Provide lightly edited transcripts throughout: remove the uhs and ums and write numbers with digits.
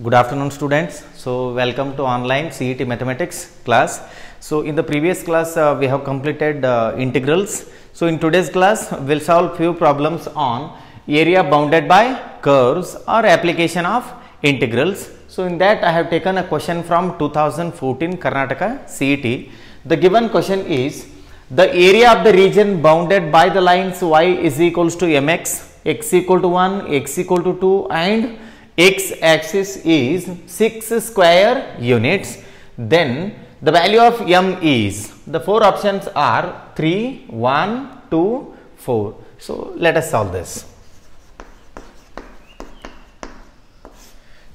Good afternoon, students. So welcome to online CET mathematics class. So in the previous class we have completed integrals. So in today's class we'll solve few problems on area bounded by curves or application of integrals. So in that I have taken a question from 2014 Karnataka CET. The given question is the area of the region bounded by the lines y is equals to mx, x equal to 1, x equal to 2 and x axis is 6 square units. Then the value of m is, the four options are 3, 1, 2, 4. So let us solve this.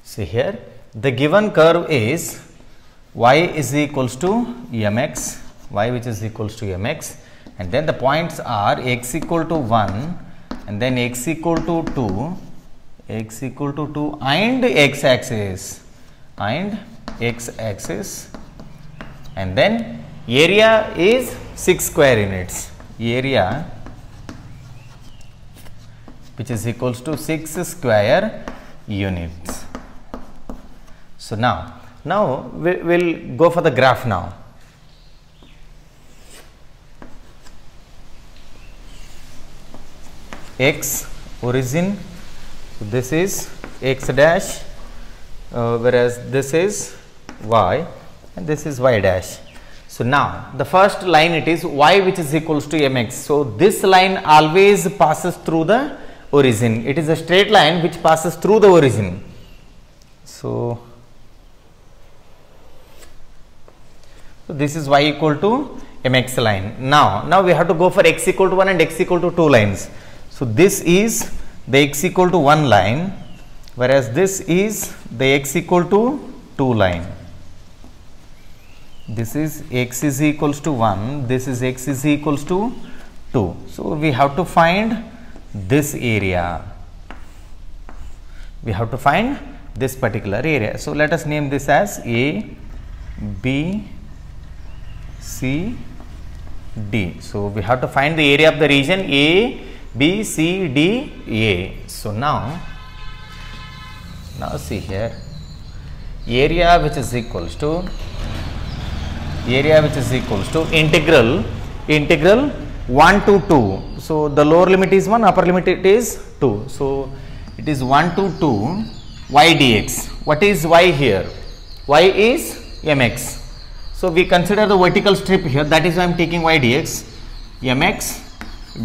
See here, the given curve is y is equals to mx, y which is equals to mx, and then the points are x equal to 1 and then x equal to 2, x equal to 2 and x axis and then area is 6 square units, area which is equals to 6 square units. So now we'll go for the graph now. X origin, so this is x dash, whereas this is y and this is y dash. So now the first line it is y which is equals to mx. So this line always passes through the origin. It is a straight line which passes through the origin. So this is y equal to mx line. Now we have to go for x equal to 1 and x equal to 2 lines. So this is the x equal to 1 line, whereas this is the x equal to 2 line. This is x is equals to 1, this is x is equals to 2. So we have to find this area. We have to find this particular area. So let us name this as A, B, C, D. So we have to find the area of the region A, B, C, D, A. So now see here, area which is equals to integral 1 to 2. So the lower limit is 1, upper limit it is 2. So it is 1 to 2 y dx. What is y here? Y is mx. So we consider the vertical strip here, that is why I am taking y dx, mx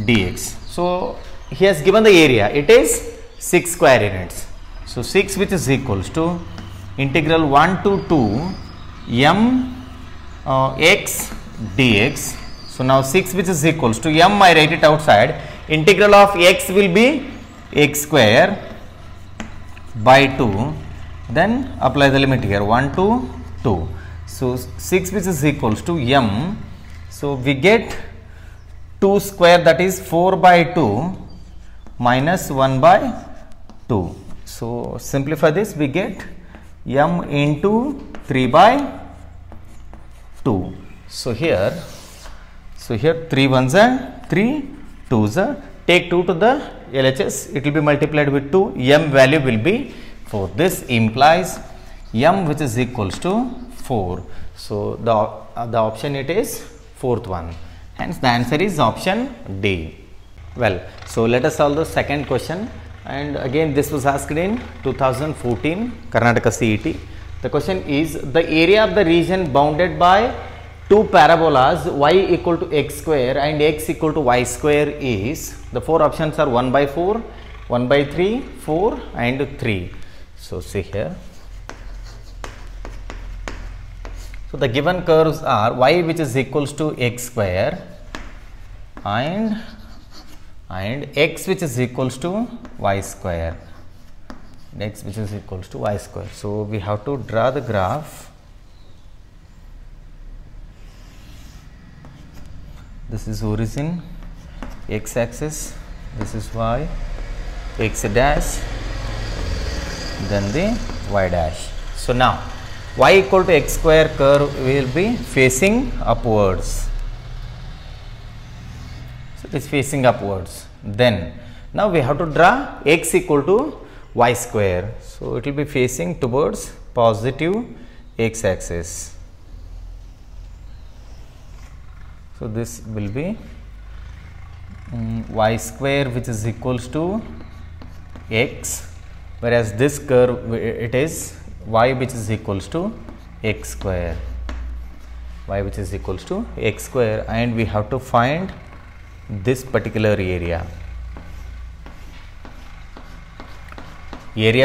dx. So he has given the area, it is 6 square units. So 6 which is equals to integral 1 to 2 m x dx. So now 6 which is equals to m, I write it outside, integral of x will be x square by 2, then apply the limit here 1 to 2. So 6 which is equals to m, so we get 2 square, that is 4 by 2 minus 1 by 2. So simplify this, we get m into 3 by 2. So here 3 ones are 3 2s are, take 2 to the LHS, it will be multiplied with 2, m value will be 4. This implies m which is equals to 4. So the option it is fourth one. Hence the answer is option D. Well, so let us solve the second question, and again this was asked in 2014 Karnataka CET. The question is the area of the region bounded by two parabolas y equal to x square and x equal to y square is, the four options are 1 by 4, 1 by 3, 4 and 3. So see here. So the given curves are y which is equals to x square and x which is equals to y square, x which is equals to y square. So we have to draw the graph. This is origin, x axis, this is y, x dash, then the y dash. So now y equal to x square curve will be facing upwards. So it is facing upwards. Then now we have to draw x equal to y square. So it will be facing towards positive x axis. So this will be y square, which is equals to x, whereas this curve it is y, which is equals to x square, y which is equals to x square, and we have to find this particular area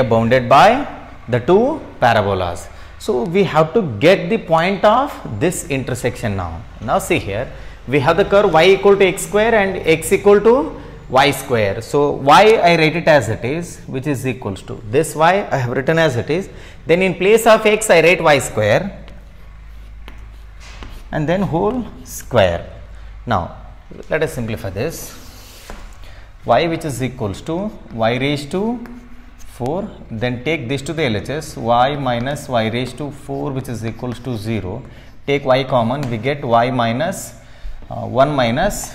bounded by the two parabolas. So we have to get the point of this intersection now. Now see here, we have the curve y equal to x square and x equal to y square. So y I write it as it is, which is equals to this y I have written as it is. Then in place of x I write y square and then whole square. Now let us simplify this. Y which is equals to y raised to 4, then take this to the LHS, y minus y raised to 4, which is equals to 0. Take y common, we get y minus 1 minus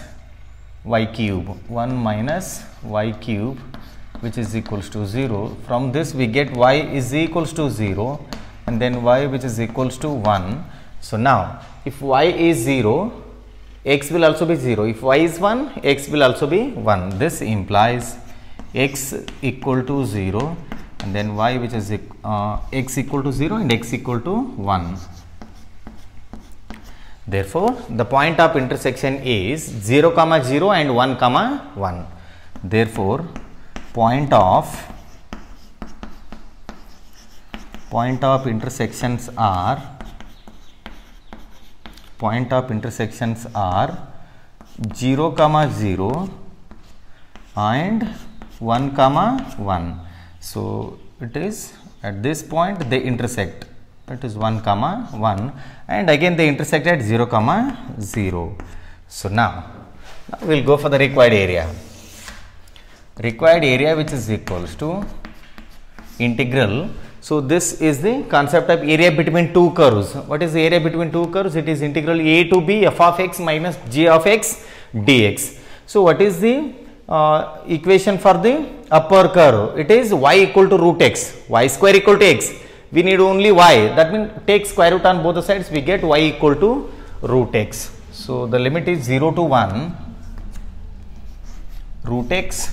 y cube, 1 minus y cube, which is equals to 0. From this we get y is equals to 0 and then y which is equals to 1. So now if y is 0, x will also be 0. If y is 1, x will also be 1. This implies x equal to 0 and then y which is x equal to 0 and x equal to 1. Therefore, the point of intersection is 0 comma 0 and 1 comma 1. Therefore, point of intersections are 0 comma 0 and 1 comma 1. So it is at this point they intersect, it is 1 comma 1, and again they intersect at 0 comma 0. So now we will go for the required area. Required area which is equals to integral. So this is the concept of area between two curves. What is the area between two curves? It is integral a to b f of x minus g of x dx. So what is the equation for the upper curve? It is y equal to root x, y square equal to x. We need only y, that means take square root on both the sides, we get y equal to root x. So the limit is 0 to 1 root x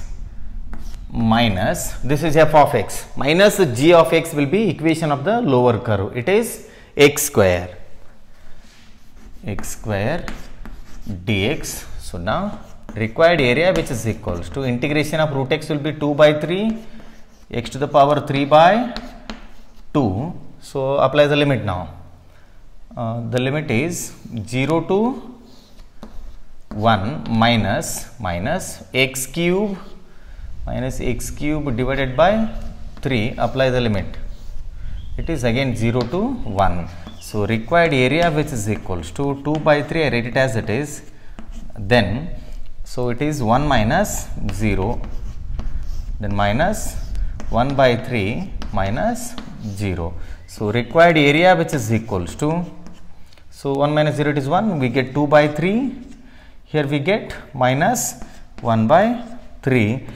minus, this is f of x, minus g of x will be equation of the lower curve. It is x square dx. So now required area which is equals to integration of root x will be 2 by 3 x to the power 3 by 2. So apply the limit now. The limit is 0 to 1 minus x cube divided by 3. Apply the limit. It is again 0 to 1. So required area which is equals to 2 by 3. I write it as it is. Then so it is 1 minus 0, then minus 1 by 3 minus 0. So required area which is equals to, so 1 minus 0 it is 1, we get 2 by 3, here we get minus 1 by 3.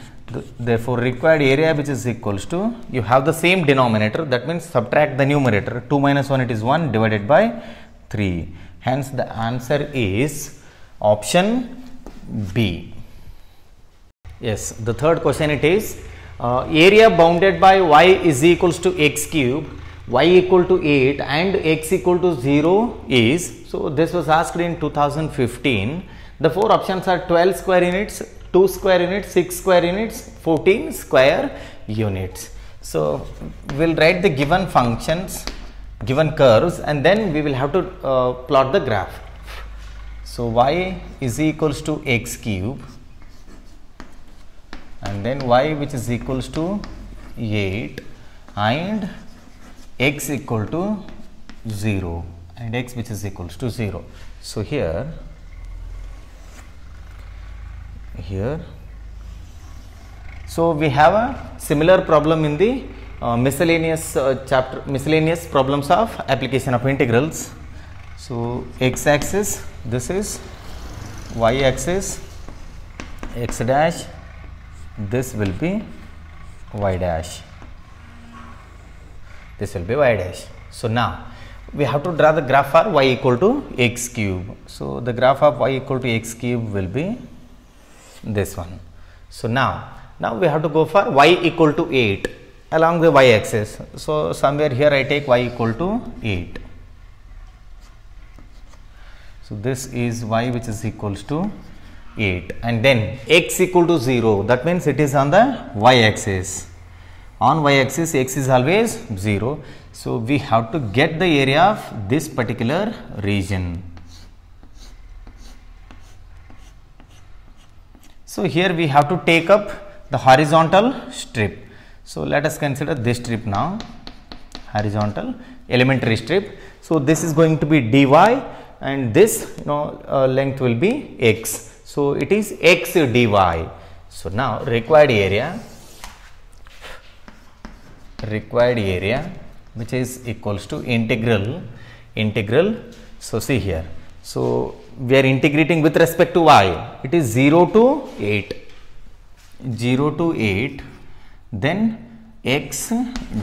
Therefore required area which is equals to, you have the same denominator, that means subtract the numerator, 2 minus 1 it is 1 divided by 3. Hence the answer is option B. Yes, the third question it is area bounded by y is equals to x cube, y equal to 8 and x equal to 0 is, so this was asked in 2015. The four options are 12 square units, 2 square units, 6 square units, 14 square units. So we will write the given functions, given curves, and then we will have to plot the graph. So y is equals to x cube and then y which is equals to 8 and x equal to 0 and x which is equals to 0. So here so we have a similar problem in the miscellaneous chapter, miscellaneous problems of application of integrals. So x axis, this is y axis, x dash, this will be y dash. This will be y dash. So now we have to draw the graph for y equal to x cube. So the graph of y equal to x cube will be this one. So now we have to go for y equal to 8 along the y axis. So somewhere here I take y equal to 8. So this is y which is equals to 8, and then x equal to 0, that means it is on the y axis. On y axis x is always 0. So we have to get the area of this particular region. So here we have to take up the horizontal strip. So let us consider this strip now, horizontal elementary strip. So this is going to be dy, and this length will be x. So it is x dy. So now required area which is equals to integral. So see here. So we are integrating with respect to y. It is 0 to 8. Then x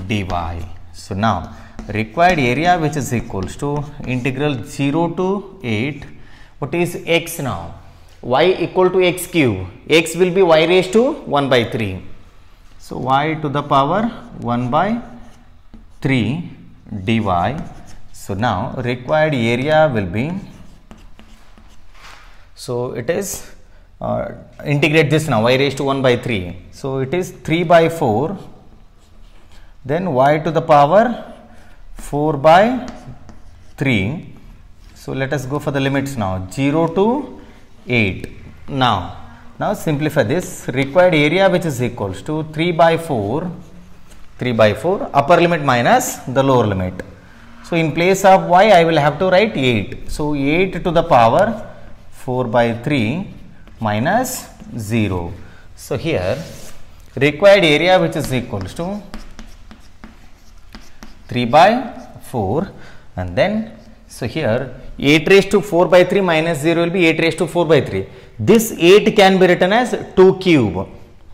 dy. So now required area which is equals to integral 0 to 8. What is x now? Y equal to x cube. X will be y raised to 1 by 3. So y to the power 1 by 3 dy. So now required area will be, so it is integrate this now, y raised to 1 by 3. So it is 3 by 4, then y to the power 4 by 3. So let us go for the limits now, 0 to 8. Now simplify this. Required area which is equals to 3 by 4 upper limit minus the lower limit. So in place of y I will have to write 8. So 8 to the power 4 by 3 minus 0. So here required area which is equals to 3 by 4, and then so here 8 raised to 4 by 3 minus 0 will be 8 raised to 4 by 3. This 8 can be written as 2 cube.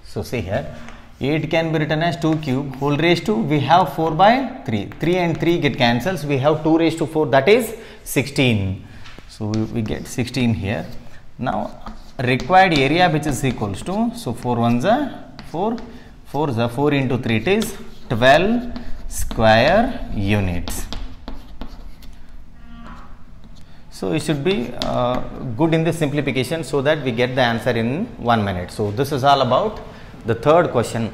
So see here 8 can be written as 2 cube whole raised to, we have 4 by 3. 3 and 3 get cancels. We have 2 raised to 4, that is 16. So we get 16 here. Now required area which is equals to, so 4 ones are 4, 4 is 4 into 3, it is 12 square units. So it should be good in the simplification so that we get the answer in 1 minute. So this is all about the third question.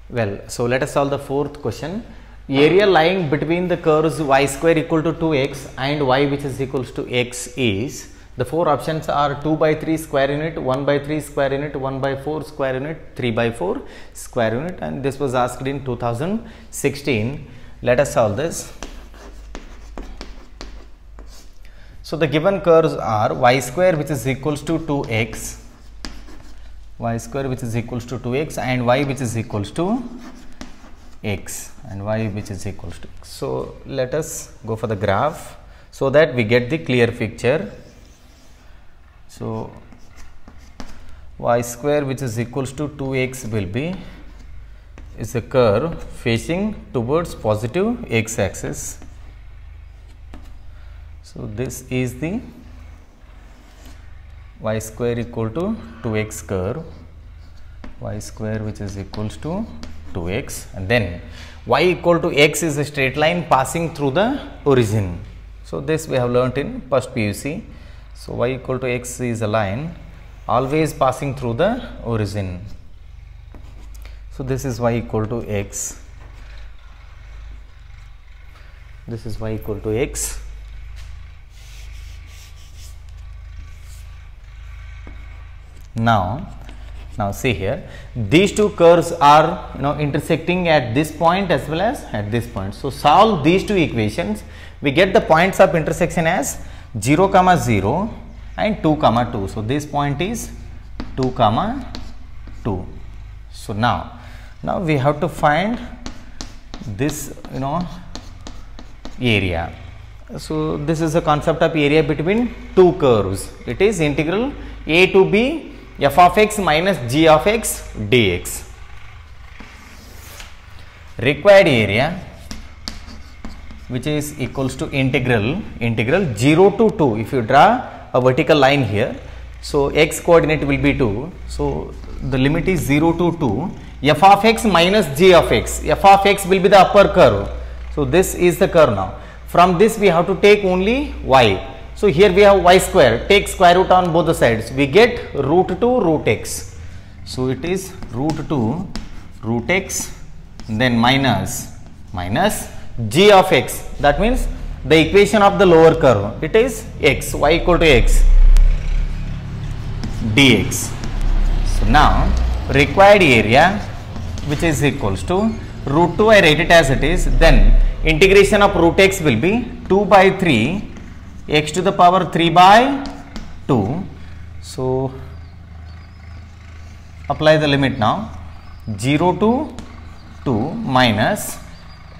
Well, so let us solve the fourth question. Area lying between the curves y square equal to 2x and y which is equals to x is, the four options are 2 by 3 square unit, 1 by 3 square unit, 1 by 4 square unit, 3 by 4 square unit, and this was asked in 2016. Let us solve this. So the given curves are y square which is equals to 2x, y square which is equals to 2x, and y which is equals to x, and y which is equals to x. So let us go for the graph so that we get the clear picture. So y square which is equals to 2x will be, is a curve facing towards positive x axis. So this is the y square equal to 2x curve, y square which is equals to 2x, and then y equal to x is a straight line passing through the origin. So this we have learnt in first PUC. So y equal to x is a line always passing through the origin. So this is y equal to x, this is y equal to x. Now see here, these two curves are intersecting at this point as well as at this point. So solve these two equations. We get the points of intersection as 0, 0 and 2, 2. So this point is 2, 2. So now we have to find this area. So this is a concept of area between two curves. It is integral a to b f of x minus g of x dx. Required area which is equals to integral 0 to 2. If you draw a vertical line here, so x coordinate will be 2. So the limit is 0 to 2. F of x minus g of x. F of x will be the upper curve. So this is the curve now. From this we have to take only y. So here we have y square. Take square root on both the sides. We get root 2 root x. So it is root 2 root x, then minus g of x. That means the equation of the lower curve. It is x, y equal to x dx. So now required area, which is equals to root 2, I write it as it is. Then integration of root x will be 2 by 3 x to the power 3 by 2. So apply the limit now. 0 to 2 minus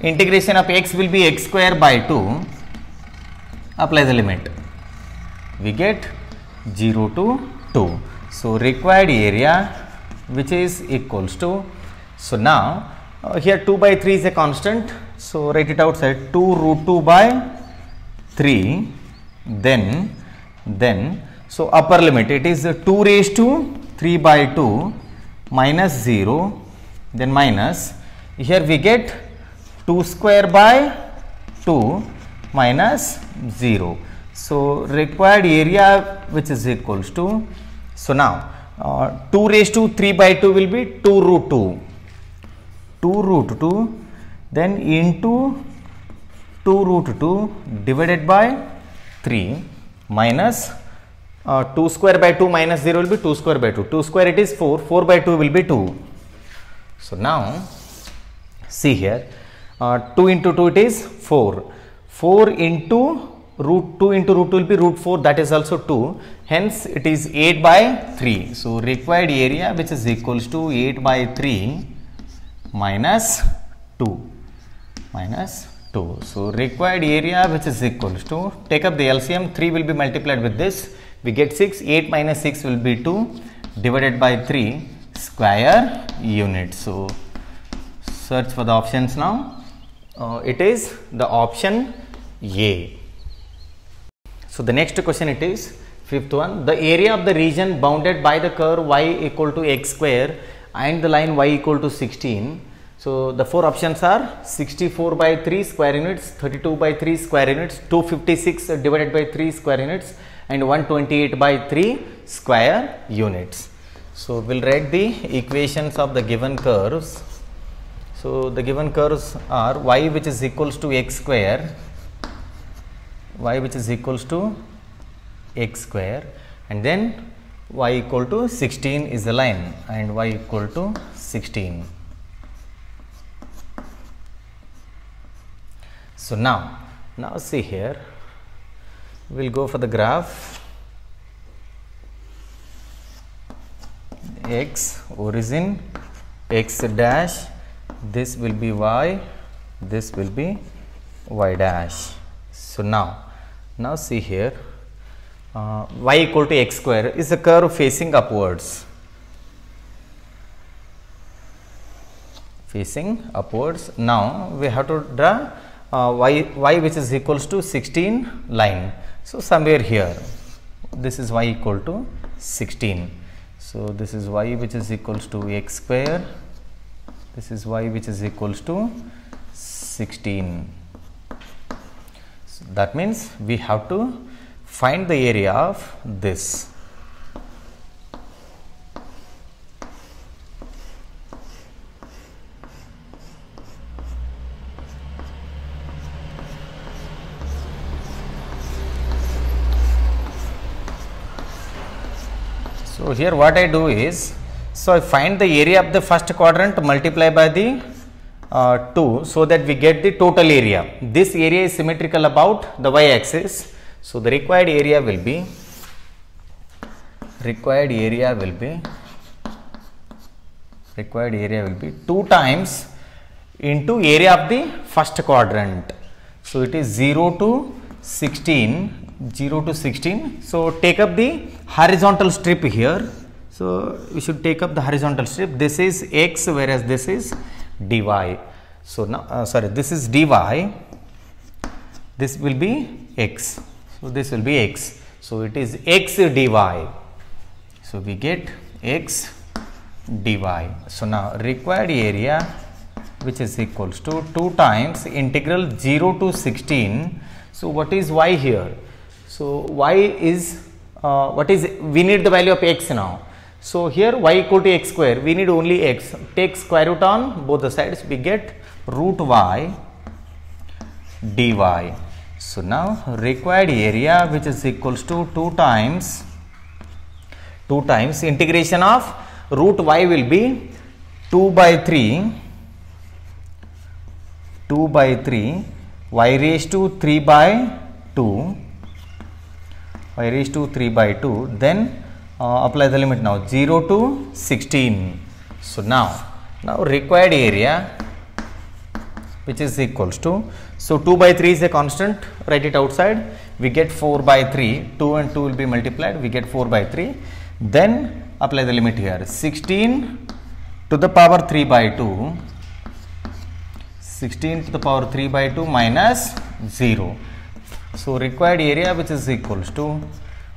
integration of x will be x square by 2. Apply the limit. We get 0 to 2. So required area, which is equals to, so now here 2 by 3 is a constant. So write it outside, 2 root 2 by 3. Then so upper limit, it is 2 raised to 3 by 2 minus 0, then minus, here we get 2 square by 2 minus 0. So required area, which is equals to, so now 2 raised to 3 by 2 will be 2 root 2. 2 root 2 then into 2 root 2 divided by 3 minus 2 square by 2 minus 0 will be 2 square by 2. 2 square it is 4. 4 by 2 will be 2. So now see here, 2 into 2 it is 4. 4 into root 2 into root 2 will be root 4, that is also 2. Hence it is 8 by 3. So required area, which is equals to 8 by 3 minus 2. So required area, which is equals to, take up the LCM, 3 will be multiplied with this, we get 6. 8 minus 6 will be 2 divided by 3 square unit. So search for the options now. It is the option A. So the next question, it is fifth one. The area of the region bounded by the curve y equal to x square and the line y equal to 16. So the four options are 64 by 3 square units, 32 by 3 square units, 256 divided by 3 square units, and 128 by 3 square units. So we'll write the equations of the given curves. So the given curves are y, which is equals to x square, y which is equals to x square, and then y equal to 16 is the line, and y equal to 16. So now see here, we'll go for the graph. X origin, x dash, this will be y, this will be y dash. So now see here, y equal to x square is a curve facing upwards. Now we have to draw y which is equals to 16 line. So somewhere here, this is y equal to 16. So this is y which is equals to x square, this is y which is equals to 16. So that means we have to find the area of this. So here what I do is, so I find the area of the first quadrant, multiply by the 2, so that we get the total area. This area is symmetrical about the y axis. So the required area will be 2 times into area of the first quadrant. So it is 0 to 16. So take up the horizontal strip here. So we should take up the horizontal strip. This is x, whereas this is dy. So now this is dy. this will be x. So this will be x. So it is x dy. So we get x dy. So now required area, which is equals to 2 times integral 0 to 16. So what is y here? So y is we need the value of x now. So here y equal to x square, we need only x. Take square root on both the sides, we get root y dy. So now required area, which is equals to 2 times integration of root y will be 2 by 3 y raised to 3 by 2 then apply the limit now 0 to 16. So now required area, which is equals to, so 2 by 3 is a constant, write it outside, we get 4 by 3, 2 and 2 will be multiplied, we get 4 by 3, then apply the limit here, 16 to the power 3 by 2, 16 to the power 3 by 2 minus 0. So required area, which is equals to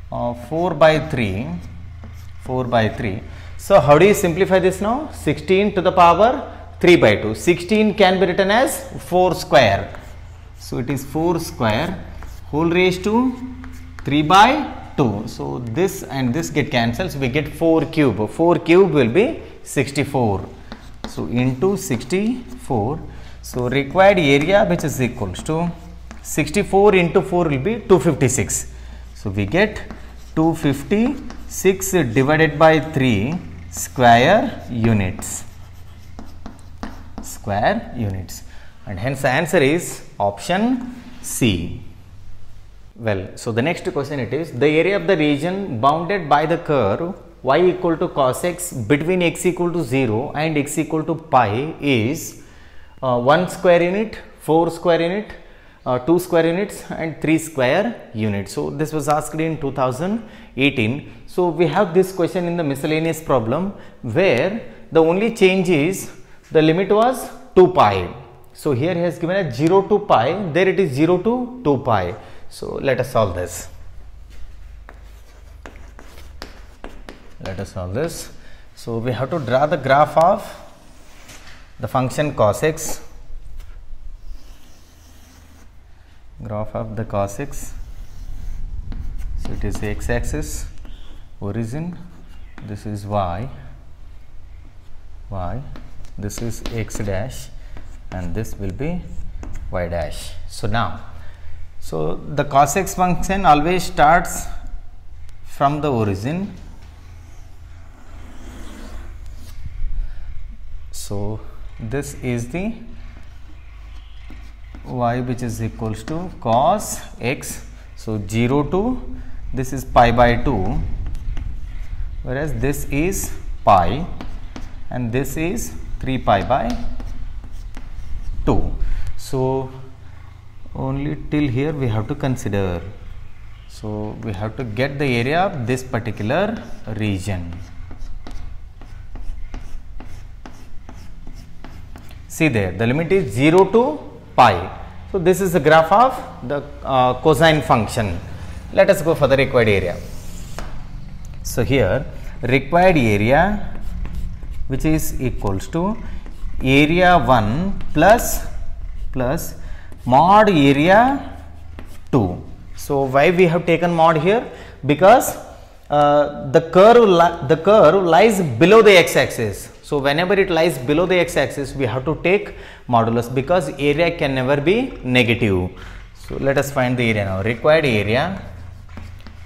4 by 3. So how do you simplify this now? 16 to the power 3 by 2. 16 can be written as 4 square. So it is 4 square whole raised to 3 by 2. So this and this get cancelled. So we get 4 cube. 4 cube will be 64. So into 64. So required area, which is equals to 64 into 4 will be 256. So we get 256 divided by 3 square units. And hence the answer is option C. Well, so the next question it is, the area of the region bounded by the curve y equal to cos x between x equal to 0 and x equal to pi is 1 square unit, 4 square unit, 2 square units and 3 square units. So this was asked in 2018. So we have this question in the miscellaneous problem where the only change is the limit was 2 pi. So here he has given a 0 to pi, there it is 0 to 2 pi. So let us solve this. So we have to draw the graph of the function cos x. Graph of the cos x. So it is x axis, origin, this is y, this is x dash and this will be y dash. So now, so the cos x function always starts from the origin. So this is the y, which is equals to cos x. So 0 to, this is pi by 2, whereas this is pi and this is 3 pi by 2. So only till here we have to consider. So we have to get the area of this particular region. See there, the limit is 0 to pi. So this is the graph of the cosine function. Let us go for the required area. So here required area, which is equals to area 1 plus mod area 2. So why we have taken mod here? Because the curve lies below the x-axis. So whenever it lies below the x-axis, we have to take modulus because area can never be negative. So let us find the area now. Required area,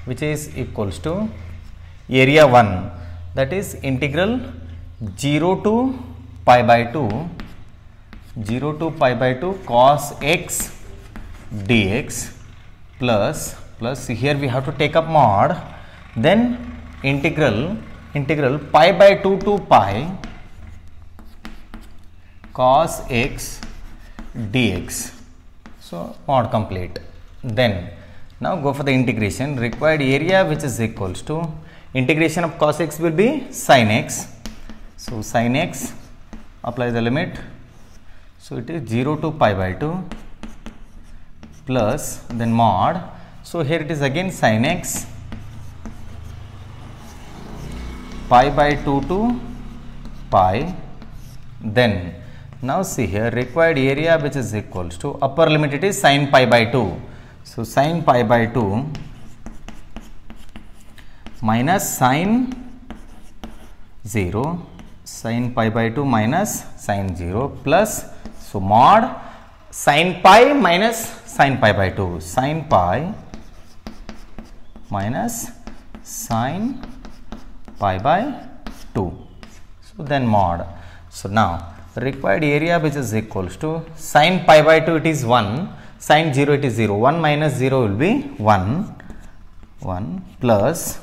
which is equals to area 1, that is integral 0 to pi by 2 cos x dx plus here we have to take up mod, then integral pi by 2 to pi cos x dx. So mod complete. Then now go for the integration. Required area, which is equals to integration of cos x will be sin x. So sin x, apply the limit. So it is 0 to pi by 2 plus then mod. So here it is again sin x pi by 2 to pi. Then now see here, required area which is equals to upper limit, it is sin pi by 2. So sin pi by 2 minus sin 0, sin pi by 2 minus sin 0 plus, so mod sin pi minus sin pi by 2, sin pi minus sin pi by 2. So then mod. So now required area which is equals to sin pi by 2 it is 1, sin 0 it is 0, 1 minus 0 will be 1 plus.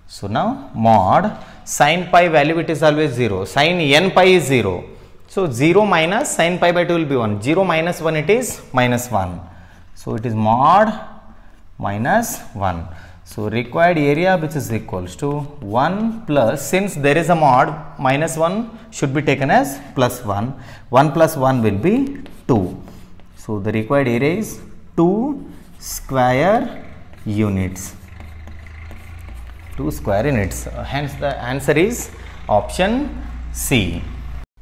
So now mod sin pi value it is always 0, sin n pi is 0. So 0 minus sin pi by 2 will be 1, 0 minus 1 it is minus 1. So it is mod minus 1. So required area which is equals to 1 plus, since there is a mod, minus 1 should be taken as plus 1, 1 plus 1 will be 2. So the required area is 2 square units. 2 square units. Hence the answer is option C.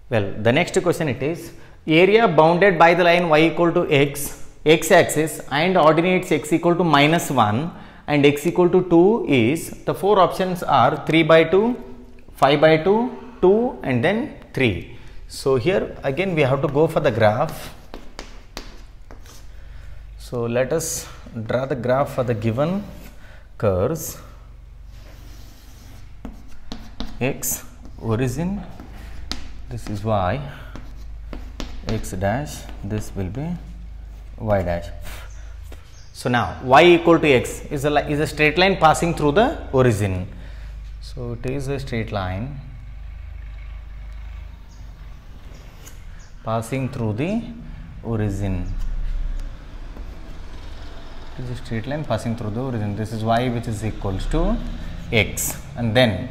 Well, the next question it is, area bounded by the line y equal to x axis and ordinates x equal to minus 1 and x equal to 2 is, the four options are 3 by 2, 5 by 2, 2 and then 3. So here again we have to go for the graph. So let us draw the graph for the given curves. X origin, this is y, x dash, this will be y dash. So now y equal to x is a straight line passing through the origin. So it is a straight line passing through the origin. It is a straight line passing through the origin. This is y which is equals to x, and then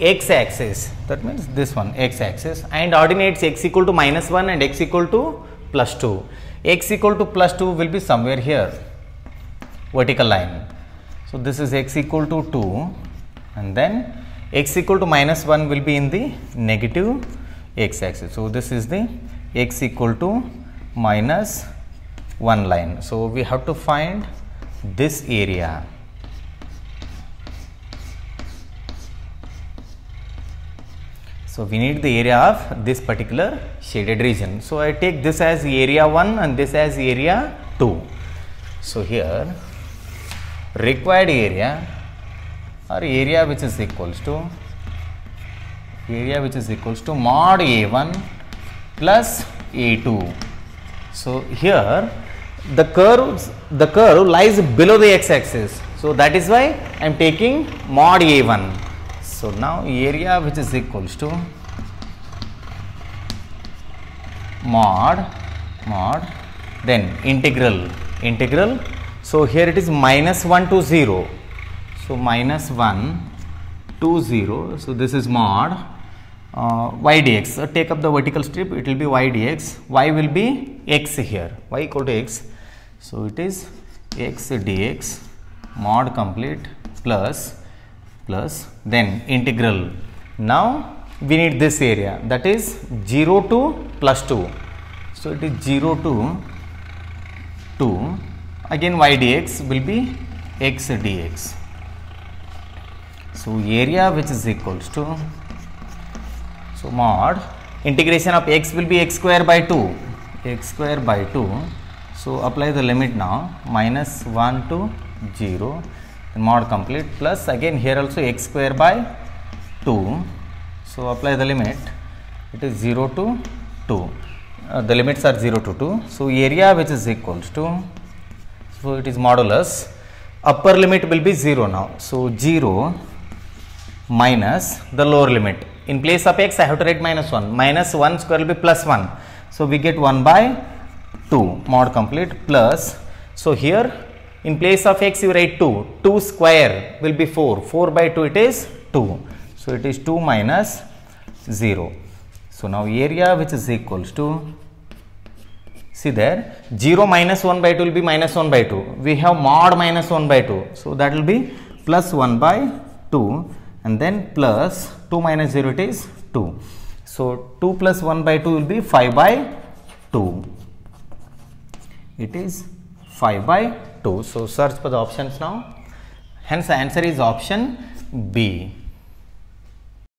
x axis, that means this one, x axis, and ordinates x equal to minus 1 and x equal to plus 2. X equal to plus 2 will be somewhere here, vertical line. So this is x equal to 2, and then x equal to minus 1 will be in the negative x axis. So this is the x equal to minus 1 line. So we have to find this area. So we need the area of this particular shaded region. So I take this as area 1 and this as area 2. So here required area, or area which is equals to mod A1 plus A2. So here the curve lies below the x axis. So that is why I am taking mod A1. So now area which is equals to mod, then integral. So here it is minus 1 to 0. So minus 1 to 0. So this is mod y dx. So take up the vertical strip, it will be y dx. Y will be x here. Y equal to x. So it is x dx mod complete plus then integral. Now we need this area, that is 0 to plus 2. So it is 0 to 2, again y dx will be x dx. So area which is equals to, so mod integration of x will be x square by 2. So apply the limit now, minus 1 to 0. Mod complete plus again here also x square by 2. So apply the limit, it is 0 to 2. The limits are 0 to 2. So area which is equals to, so it is modulus, upper limit will be 0 now. So 0 minus the lower limit. In place of x I have to write minus 1. Minus 1 square will be plus 1. So we get 1 by 2 mod complete plus. So here in place of x you write 2. 2 square will be 4. 4 by 2 it is 2. So it is 2 minus 0. So now area which is equals to See there, 0 minus 1 by 2 will be minus 1 by 2. We have mod minus 1 by 2. So, that will be plus 1 by 2 and then plus 2 minus 0 it is 2. So, 2 plus 1 by 2 will be 5 by 2. It is 5 by 2. So, search for the options now. Hence, the answer is option B.